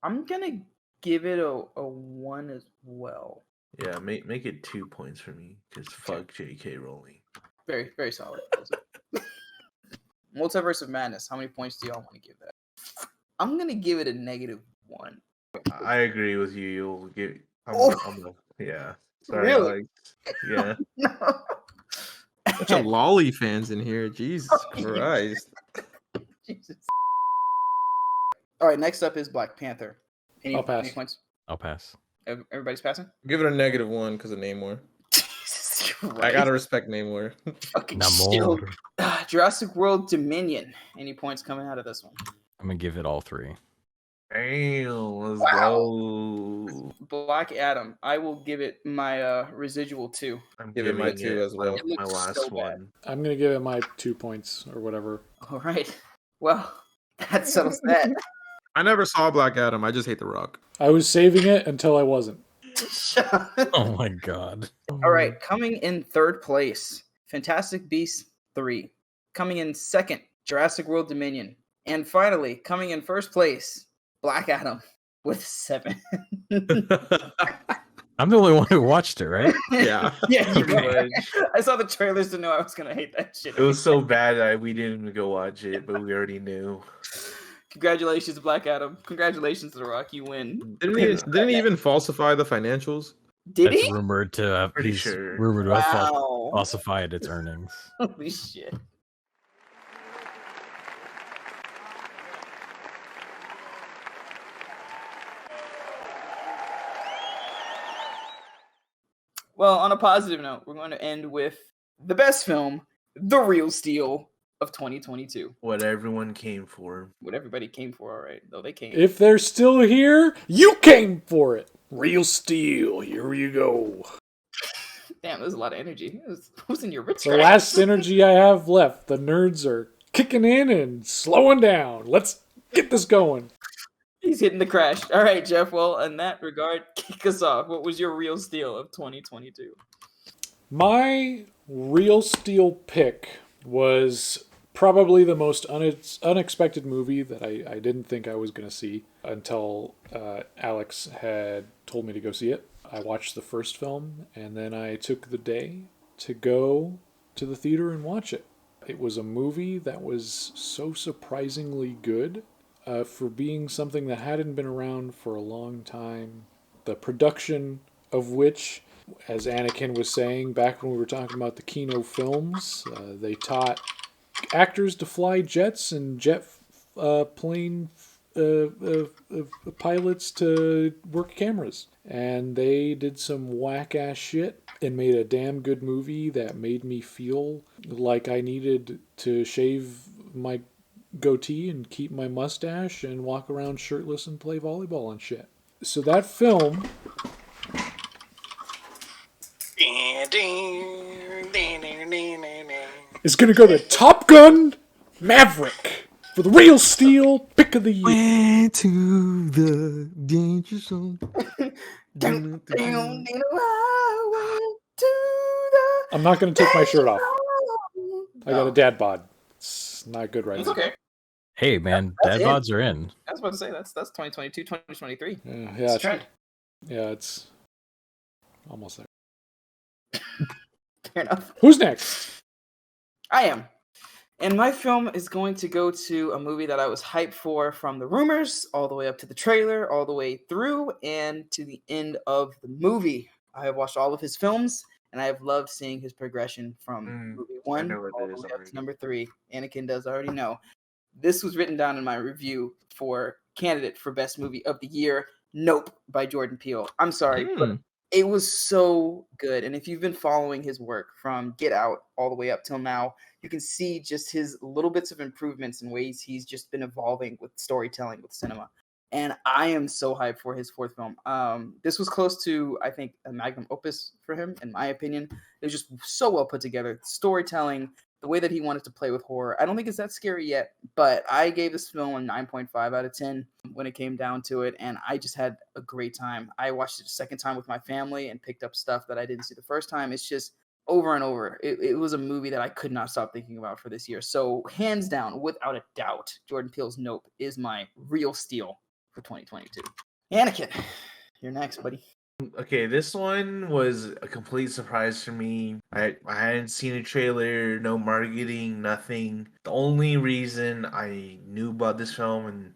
I'm gonna give it a 1 as well. Yeah, make it 2 points for me, because fuck J.K. Rowling. Very, very solid. Multiverse of Madness. How many points do y'all want to give that? I'm gonna give it a -1. I agree with you. You'll get. Yeah. Sorry, Really? Alex. Yeah. No. Bunch of lolly fans in here. Jesus Christ. Jesus. All right, next up is Black Panther. I'll pass. Any points? I'll pass. Everybody's passing? Give it a -1 because of Namor. Jesus Christ. I gotta respect Namor. Fucking Namor. shield. Jurassic World Dominion. Any points coming out of this one? I'm gonna give it all 3. Damn, let's Wow. go. Black Adam. I will give it my residual 2. I'm Give it my giving 2 as well. It My looks last so bad. one. I'm gonna give it my 2 points or whatever. All right. Well, that settles that. I never saw Black Adam. I just hate The Rock. I was saving it until I wasn't. Oh my god. All right, coming in third place, Fantastic Beasts 3. Coming in second, Jurassic World Dominion. And finally, coming in first place, Black Adam with 7. I'm the only one who watched it, right? Yeah. Yeah, you Pretty right. much. I saw the trailers to know I was gonna hate that shit. It was so bad that we didn't even go watch it, but we already knew. Congratulations, Black Adam. Congratulations, The Rock. You win. Didn't he even falsify the financials? Did That's he? rumored to Pretty he's sure. rumored to have Wow. falsified its earnings. Holy shit. Well, on a positive note, we're going to end with the best film, The Real Steal of 2022. What everyone came for. What everybody came for, all right. Though they came. If they're still here, you came for it. Real steel. Here you go. Damn, there's a lot of energy. Who's in your rich It's the last energy I have left. The nerds are kicking in and slowing down. Let's get this going. He's hitting the crash. All right, Jeff. Well, in that regard, kick us off. What was your real steal of 2022? My real steel pick was probably the most unexpected movie that I didn't think I was going to see until Alex had told me to go see it. I watched the first film, and then I took the day to go to the theater and watch it. It was a movie that was so surprisingly good for being something that hadn't been around for a long time. The production of which, as Aneken was saying back when we were talking about the Kino films, they taught actors to fly jets and jet plane pilots to work cameras. And they did some whack-ass shit and made a damn good movie that made me feel like I needed to shave my goatee and keep my mustache and walk around shirtless and play volleyball and shit. So that film is going to go to Top Gun Maverick for the real steel pick of the year. Went to the danger zone. I'm not going to take my shirt off. I got a dad bod. It's not good right It's now. okay. Hey man, That's dad it. bods are in. I was about to say that's 2022, 2023. Yeah, Trend. it's almost there. Fair enough. Who's next? I am. And my film is going to go to a movie that I was hyped for from the rumors, all the way up to the trailer, all the way through, and to the end of the movie. I have watched all of his films, and I have loved seeing his progression from movie 1 know what all that the is way up already. to number 3. Anakin does already know. This was written down in my review for candidate for best movie of the year, Nope by Jordan Peele. I'm sorry, but it was so good. And if you've been following his work from Get Out all the way up till now, you can see just his little bits of improvements and ways he's just been evolving with storytelling, with cinema. And I am so hyped for his fourth film. This was close to, I think, a magnum opus for him, in my opinion. It was just so well put together. Storytelling, the way that he wanted to play with horror. I don't think it's that scary yet, but I gave this film a 9.5 out of 10 when it came down to it, and I just had a great time. I watched it a second time with my family and picked up stuff that I didn't see the first time. It's just over and over. It was a movie that I could not stop thinking about for this year. So hands down, without a doubt, Jordan Peele's Nope is my real steal for 2022. Anakin, you're next, buddy. Okay, this one was a complete surprise for me. I hadn't seen a trailer, no marketing, nothing. The only reason I knew about this film and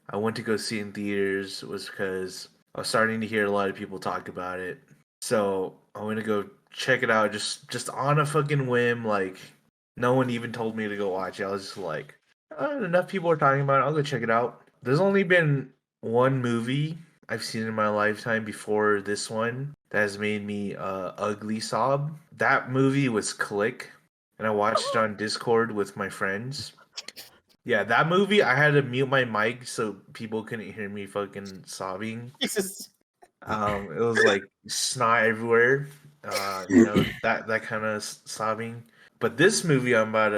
I went to go see it in theaters was because I was starting to hear a lot of people talk about it. So I went to go check it out just on a fucking whim. Like no one even told me to go watch it. I was just like, oh, enough people are talking about it. I'll go check it out. There's only been one movie I've seen in my lifetime before this one that has made me ugly sob. That movie was Click, and I watched it on Discord with my friends. Yeah, that movie I had to mute my mic so people couldn't hear me fucking sobbing. Jesus. It was like snot everywhere. That kind of sobbing. But this movie I'm about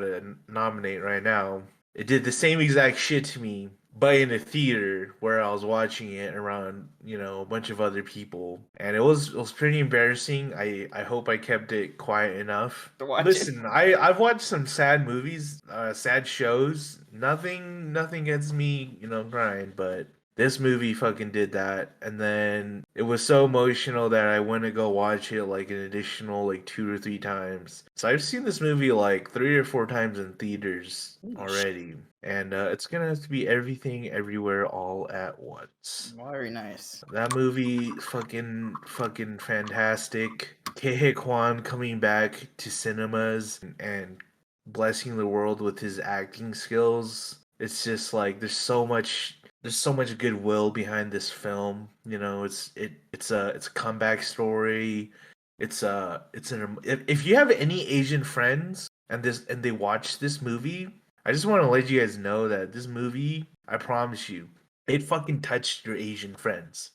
to nominate right now. It did the same exact shit to me, but in a theater where I was watching it around, a bunch of other people, and it was pretty embarrassing. I hope I kept it quiet enough. To watch it. Listen, I've watched some sad movies, sad shows. Nothing gets me, crying, but this movie fucking did that, and then it was so emotional that I went to go watch it like an additional like 2 or 3 times. So I've seen this movie like 3 or 4 times in theaters already, and it's gonna have to be Everything Everywhere All at Once. Very nice. That movie, fucking fantastic. Ke Kwan coming back to cinemas and blessing the world with his acting skills. It's just like there's so much goodwill behind this film. It's a comeback story. If you have any Asian friends and they watch this movie, I just want to let you guys know that this movie, I promise you, it fucking touched your Asian friends.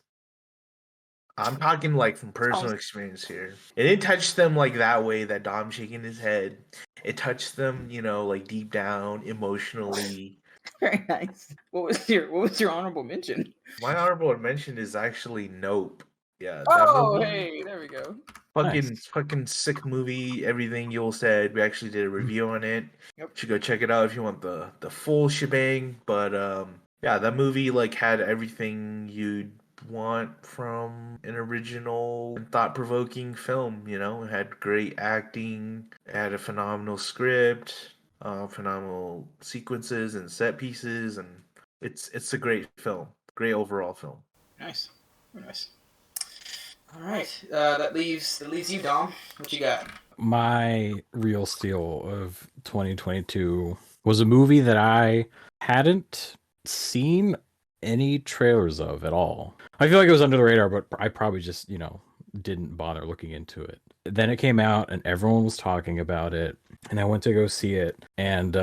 I'm talking like from personal experience here. It didn't touch them like that way that Dom shaking his head. It touched them, like deep down, emotionally. Very nice. What was your honorable mention? My honorable mention is actually Nope. Yeah, that Oh, movie, hey, there we go. fucking sick movie. Everything Yul said. We actually did a review on it. Yep. You should go check it out if you want the full shebang. But yeah, that movie like had everything you'd want from an original and thought-provoking film. It had great acting, it had a phenomenal script, phenomenal sequences and set pieces, and it's a great film, great overall film. Nice. Very nice. All right. That leaves you, Dom. What you got? My real steal of 2022 was a movie that I hadn't seen any trailers of at all. I feel like it was under the radar, but I probably just, didn't bother looking into it. Then it came out and everyone was talking about it, and I went to go see it, and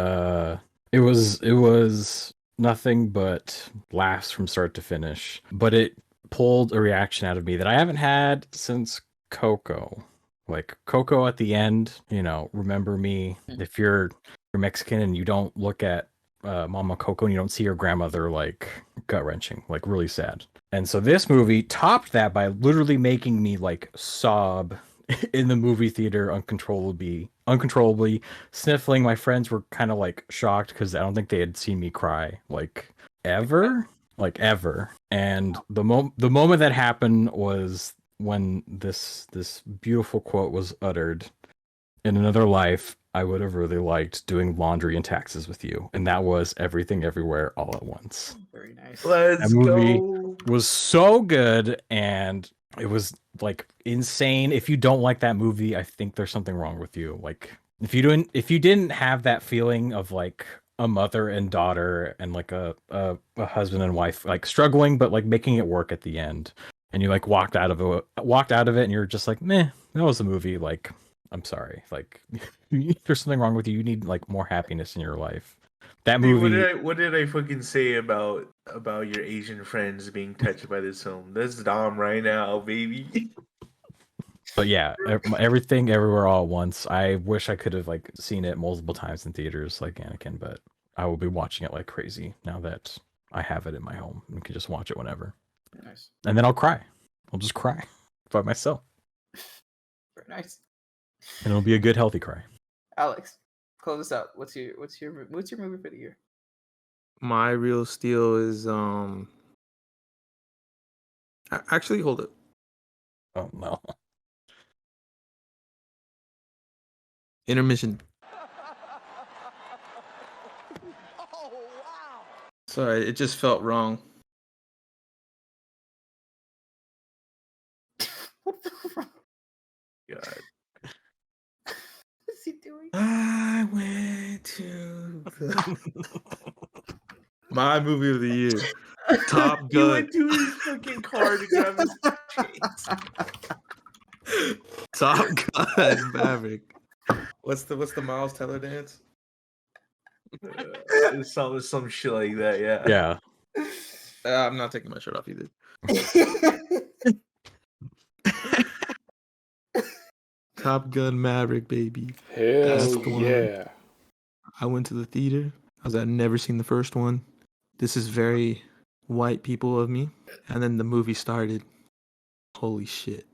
it was nothing but laughs from start to finish. But it pulled a reaction out of me that I haven't had since Coco. Like Coco at the end, remember me. If you're Mexican and you don't look at Mama Coco and you don't see your grandmother, like gut wrenching, like really sad. And so this movie topped that by literally making me like sob in the movie theater uncontrollably sniffling. My friends were kind of like shocked because I don't think they had seen me cry like ever. And the moment that happened was when this beautiful quote was uttered. In another life, I would have really liked doing laundry and taxes with you, and that was Everything Everywhere All at Once. Very nice. Let's That movie go. was so good, and it was like insane. If you don't like that movie, I think there's something wrong with you. Like if you didn't have that feeling of like a mother and daughter and like a husband and wife like struggling but like making it work at the end, and you like walked out of it and you're just like, meh, that was a movie. Like, I'm sorry, like there's something wrong with you. You need like more happiness in your life. That Hey, movie. what did I fucking say about your Asian friends being touched by this film? That's Dom right now, baby. But yeah, Everything Everywhere All at Once. I wish I could have like seen it multiple times in theaters like Aneken, but I will be watching it like crazy now that I have it in my home and can just watch it whenever. Nice. And then I'll cry. I'll just cry by myself. Very nice. And it'll be a good healthy cry. Alex, close us out. What's your movie for the year? My real steal is actually hold it. Oh no. Intermission. Sorry, it just felt wrong. God. What's he doing? I went to my movie of the year, Top He Gun. went to his fucking car to grab his chains. Top Gun Maverick. What's the Miles Teller dance? It's some shit like that, yeah. Yeah. I'm not taking my shirt off either. Top Gun Maverick, baby. That's Hell the one. yeah. I went to the theater. I'd never seen the first one. This is very white people of me. And then the movie started. Holy shit.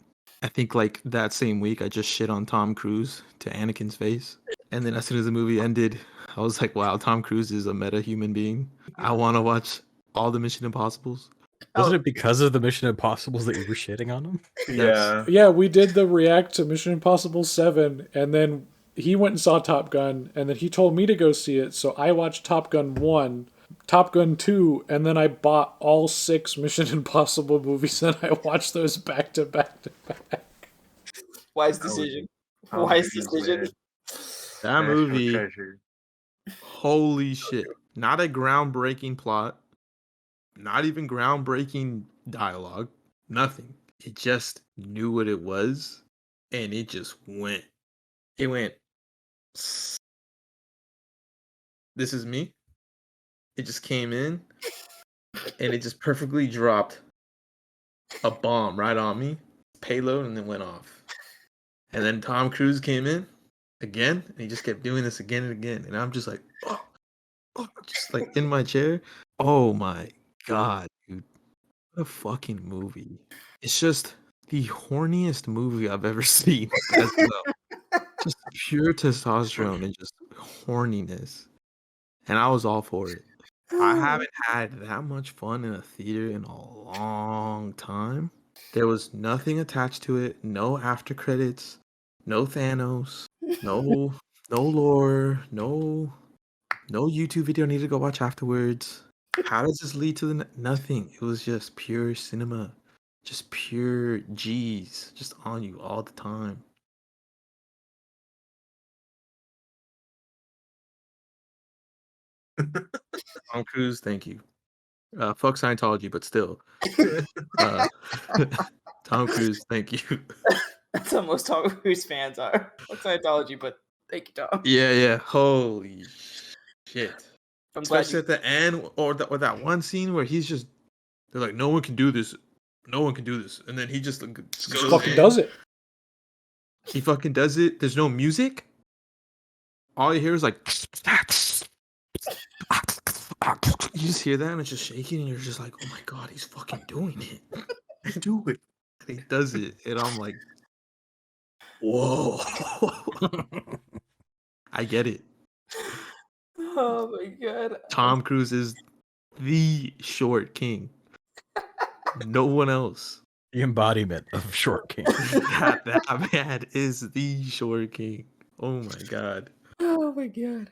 I think like that same week I just shit on Tom Cruise to Anakin's face. And then as soon as the movie ended, I was like, wow, Tom Cruise is a meta human being. I want to watch all the Mission Impossibles. Wasn't it because of the Mission Impossibles that you were shitting on them? Yeah. Yeah, we did the react to Mission Impossible 7, and then he went and saw Top Gun, and then he told me to go see it, so I watched Top Gun 1, Top Gun 2, and then I bought all 6 Mission Impossible movies, and I watched those back to back to back. Wise decision. Tom Wise Cruise, decision. man. That National movie, treasure. holy shit. Not a groundbreaking plot. Not even groundbreaking dialogue. Nothing. It just knew what it was, and it just went. It went. This is me. It just came in, and it just perfectly dropped a bomb right on me, payload, and then went off. And then Tom Cruise came in again, and he just kept doing this again and again. And I'm just like, oh, just like in my chair. Oh my God, dude. What a fucking movie. It's just the horniest movie I've ever seen as well. Just pure testosterone and just horniness. And I was all for it. I haven't had that much fun in a theater in a long time. There was nothing attached to it, no after credits, no Thanos, no lore, no YouTube video I need to go watch afterwards. How does this lead to the nothing? It was just pure cinema, just pure G's, just on you all the time. Tom Cruise, thank you. Fuck Scientology, but still. Tom Cruise, thank you. That's how most Tom Cruise fans are. That's Scientology, but thank you, Tom. Yeah. Holy shit. I'm glad Especially at the end, or that one scene where they're like, no one can do this. No one can do this. And then he just goes Fucking in. does it. He fucking does it. There's no music. All you hear is like, you just hear that and it's just shaking, and you're just like, oh my God, he's fucking doing it. Do it. And he does it. And I'm like, whoa. I get it. Oh my God. Tom Cruise is the short king. No one else. The embodiment of Short King. That man is the short king. Oh my God. Oh my God.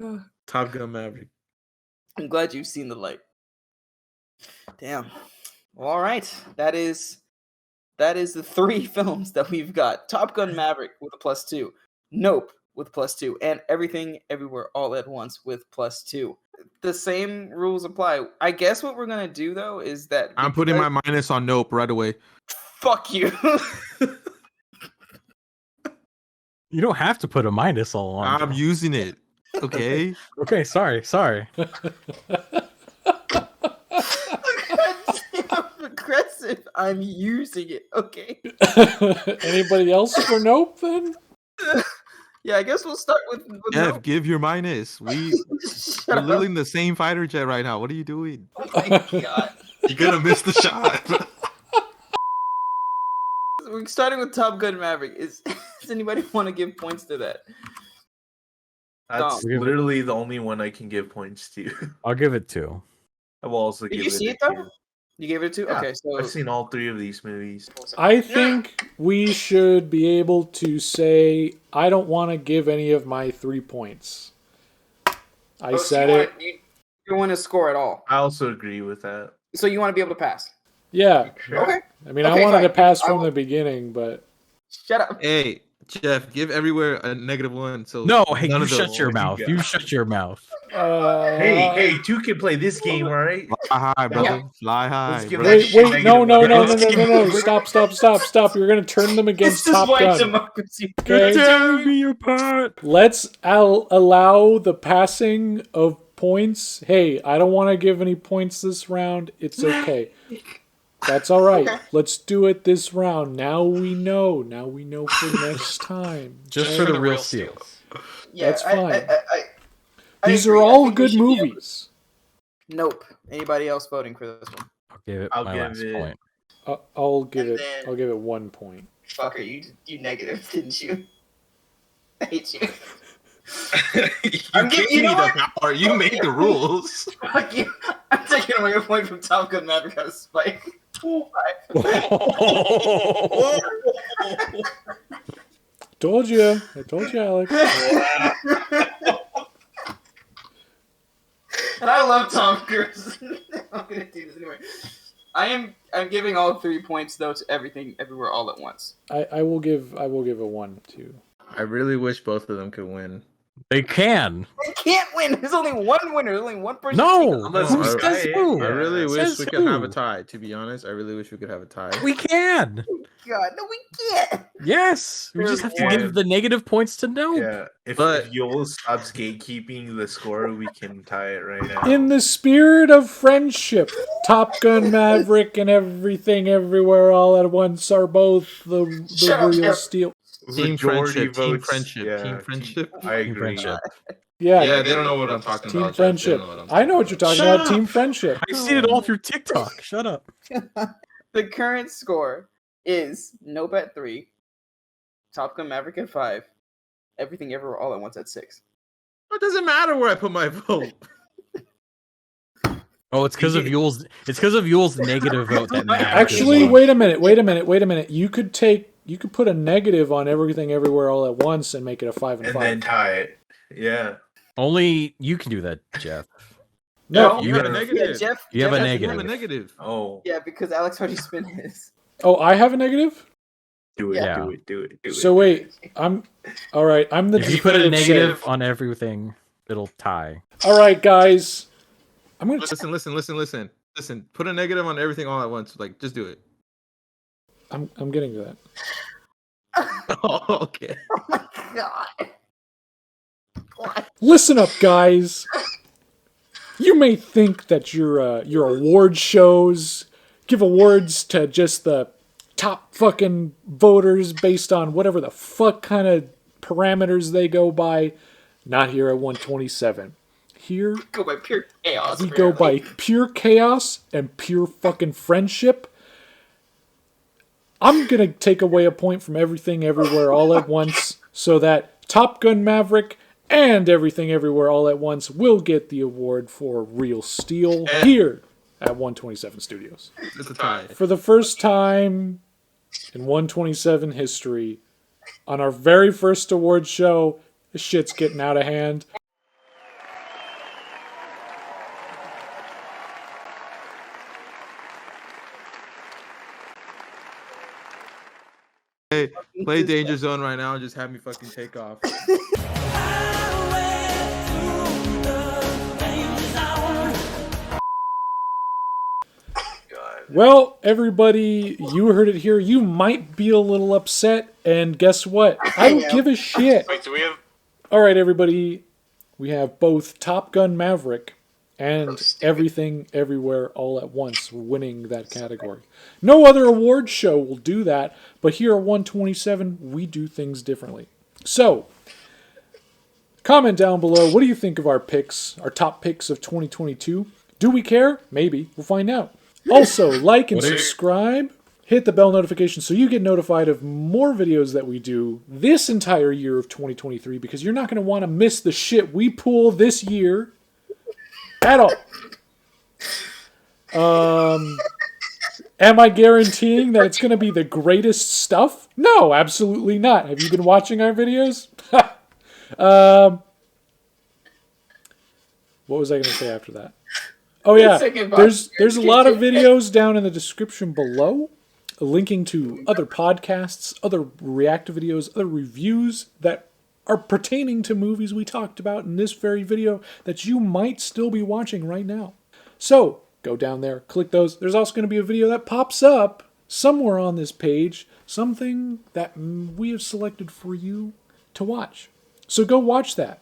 Oh. Top Gun Maverick. I'm glad you've seen the light. Damn. Well, all right. That is the 3 films that we've got. Top Gun Maverick with a +2. Nope with +2. And Everything Everywhere All at Once with +2. The same rules apply. I guess what we're going to do, though, is that... I'm putting my minus on Nope right away. Fuck you. You don't have to put a minus all on. I'm using it. Okay? Okay, sorry. Aggressive. I'm using it. Okay. Anybody else for Nope then? Yeah, I guess we'll start with Jeff, Nope. give your minus. We're Shut up. literally in the same fighter jet right now. What are you doing? Oh my God. You're gonna miss the shot. We're starting with Top Gun Maverick. Does anybody want to give points to that? That's Dom. literally the only one I can give points to. I'll give it 2. I will also Did give you it see a it though? 2. You gave it a 2? Yeah, Okay, so I've seen all 3 of these movies. I think we should be able to say I don't want to give any of my 3 points. I said it. You don't want to score at all. I also agree with that. So you want to be able to pass. Yeah. Okay. I mean, I Okay, wanted fine. to pass I from will- the beginning, but Shut up. Hey, Jeff, give everywhere a -1. So No, hey, none you of those. shut your mouth. You shut your mouth. Hey, 2 can play this game, all right? Fly high, brother. Fly high. Let's give brother. that Wait, shit no, no, no, no, negative no, no, no! one. Stop! You're gonna turn them against This is Top white Gun. democracy. Okay? Tearing me apart. Let's allow the passing of points. Hey, I don't want to give any points this round. It's okay. That's all right. Let's do it this round. Now we know. Now we know for next time. Just Okay? for the real steals. Yeah, That's fine. I These agree. are I all think we good should be able- movies. Nope. Anybody else voting for this one? I'll give it I'll my give last it- point. I'll give And it. then- I'll give it 1 point. Fucker, you negative, didn't you? I hate you. You giving- gave you know me what? the power. You made the rules. Fuck you. I'm taking away a point from Top Gun Maverick on a spike. Told you. I told you, Alex. And I love Tom Cruise. I'm gonna do this anyway. I'm giving all 3 points though to Everything Everywhere All at Once. I will give a 1 too. I really wish both of them could win. They can. They can't win. There's only one winner. There's only one person. No. Unless Who we says tie it, who? I really wish Says we could have a who? tie. To be honest, I really wish we could have a tie. We can. God, no, we can't. Yes. We just have to give the negative points to no. Yeah, if Yul stops gatekeeping the score, we can tie it right now. In the spirit of friendship, Top Gun Maverick and Everything Everywhere All at Once are both the Shut up, real Jeff. steel. Team Majority friendship. Team votes, friendship. yeah, Team friendship. I agree. Friendship. Yeah, Yeah, they don't know what I'm talking team about. Jeff. They friendship. don't know what I'm I know what you're talking Shut about. up. Team friendship. I've seen it all through TikTok. Shut up. The current score is Nope at 3, Top Gun Maverick at 5, Everything Everywhere All at Once at 6. It doesn't matter where I put my vote. Oh, it's because of Yule's. It's because of Yule's negative vote that matters. Actually, wait a minute. You could put a negative on Everything Everywhere All at Once and make it a 5 and And 5. then tie it. Yeah. Only you can do that, Jeff. No, You have a negative. Jeff. You have Jeff a has to You negative. have a negative. Oh, Yeah, because Alex already spent his. oh, I have a negative. do it, Yeah. do it. So wait, I'm all right. I'm the If you put a definitive negative save. on everything, it'll tie. All right, guys. I'm gonna. Listen. Put a negative on everything all at once. Like, just do it. I'm getting to that. Oh, okay. Oh my god. What? Listen up, guys. You may think that your award shows give awards to just the top fucking voters based on whatever the fuck kind of parameters they go by. Not here at 127. Here Go by pure chaos. we go by pure chaos and pure fucking friendship. I'm gonna take away a point from Everything Everywhere All at Once so that Top Gun Maverick and Everything Everywhere All at Once will get the award for Real Steel here at 127 Studios. It's a tie. For the first time in 127 history, on our very first award show, this shit's getting out of hand. Hey, play Danger Zone right now and just have me fucking take off. Well, everybody, you heard it here. You might be a little upset, and guess what? I don't give a shit. Wait, do we have? All right, everybody, we have both Top Gun Maverick and Everything Everywhere All at Once winning that category. No other award show will do that, but here at 127, we do things differently. So, comment down below, what do you think of our picks, our top picks of 2022? Do we care? Maybe. We'll find out. Also, like and subscribe. Hit the bell notification so you get notified of more videos that we do this entire year of 2023 because you're not going to want to miss the shit we pull this year at all. Am I guaranteeing that it's going to be the greatest stuff? No, absolutely not. Have you been watching our videos? What was I going to say after that? Oh yeah, there's a lot of videos down in the description below, linking to other podcasts, other react videos, other reviews that are pertaining to movies we talked about in this very video that you might still be watching right now. So go down there, click those. There's also going to be a video that pops up somewhere on this page, something that we have selected for you to watch. So go watch that,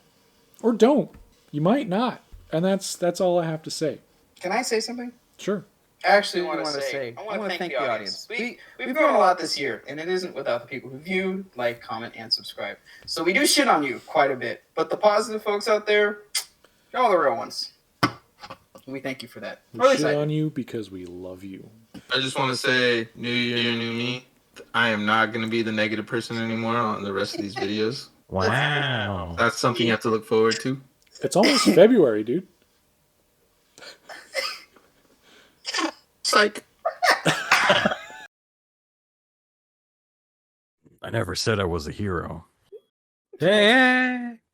or don't. You might not, and that's all I have to say. Can I say something? Sure. I actually want to say, I want to thank the audience. We've grown a lot this year, and it isn't without the people who view, like, comment, and subscribe. So we do shit on you quite a bit, but the positive folks out there, y'all the real ones. We thank you for that. We shit on you because we love you. I just want to say, new year, new me. I am not going to be the negative person anymore on the rest of these videos. Wow. That's something you have to look forward to. It's almost February, dude. Psych. I never said I was a hero. Hey.